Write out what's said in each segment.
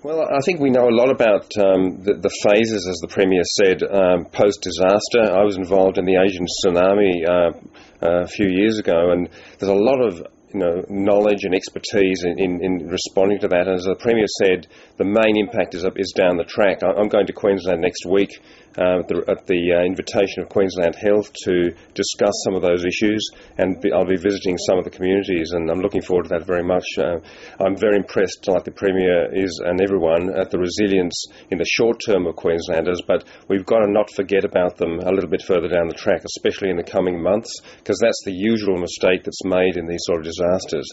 Well, I think we know a lot about the phases, as the Premier said, post-disaster. I was involved in the Asian tsunami a few years ago, and there's a lot of knowledge and expertise in responding to that. As the Premier said, the main impact is down the track. I'm going to Queensland next week at the invitation of Queensland Health to discuss some of those issues, and I'll be visiting some of the communities, and I'm looking forward to that very much. I'm very impressed, like the Premier is and everyone, at the resilience in the short term of Queenslanders, but we've got to not forget about them a little bit further down the track, especially in the coming months, because that's the usual mistake that's made in these sort of disasters.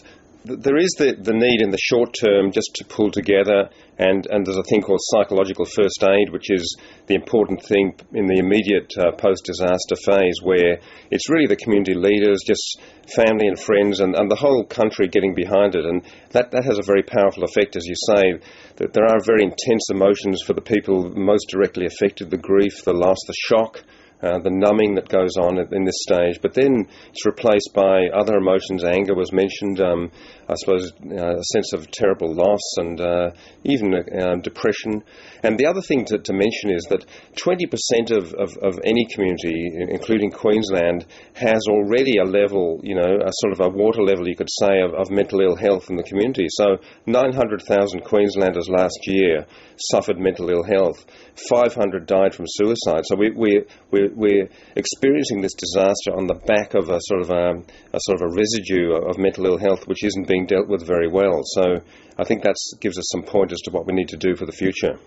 There is the need in the short term just to pull together, and there's a thing called psychological first aid, which is the important thing in the immediate post-disaster phase, where it's really the community leaders, just family and friends, and the whole country getting behind it. And that has a very powerful effect, as you say, that there are very intense emotions for the people most directly affected: the grief, the loss, the shock, the numbing that goes on in this stage. But then it's replaced by other emotions. Anger was mentioned, I suppose, a sense of terrible loss, and even depression. And the other thing to mention is that 20% of any community, including Queensland, has already a level, a sort of a water level, you could say, of mental ill health in the community. So 900,000 Queenslanders last year suffered mental ill health. 500 died from suicide. So we're experiencing this disaster on the back of a sort of a residue of mental ill health, which isn't being dealt with very well. So I think that gives us some pointers to what we need to do for the future.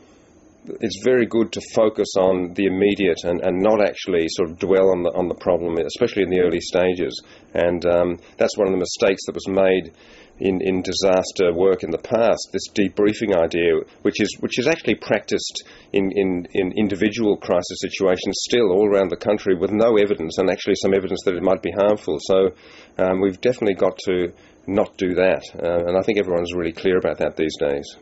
It's very good to focus on the immediate and not actually sort of dwell on the problem, especially in the early stages. And that's one of the mistakes that was made in disaster work in the past, this debriefing idea, which is actually practiced in individual crisis situations still all around the country with no evidence, and actually some evidence that it might be harmful. So we've definitely got to not do that, and I think everyone's really clear about that these days.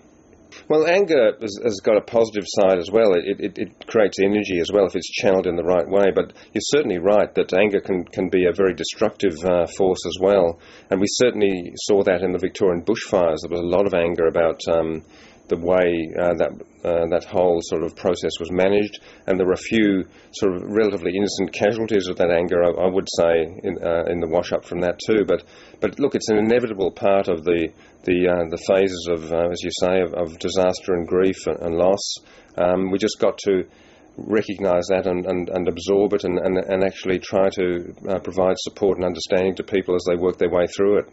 Well, anger has got a positive side as well. It creates energy as well if it's channeled in the right way. But you're certainly right that anger can be a very destructive force as well. And we certainly saw that in the Victorian bushfires. There was a lot of anger about the way that whole sort of process was managed, and there were a few sort of relatively innocent casualties of that anger, I would say, in the wash-up from that too. But look, it's an inevitable part of the phases of, as you say, of disaster and grief and loss. We just got to recognise that and absorb it and actually try to provide support and understanding to people as they work their way through it.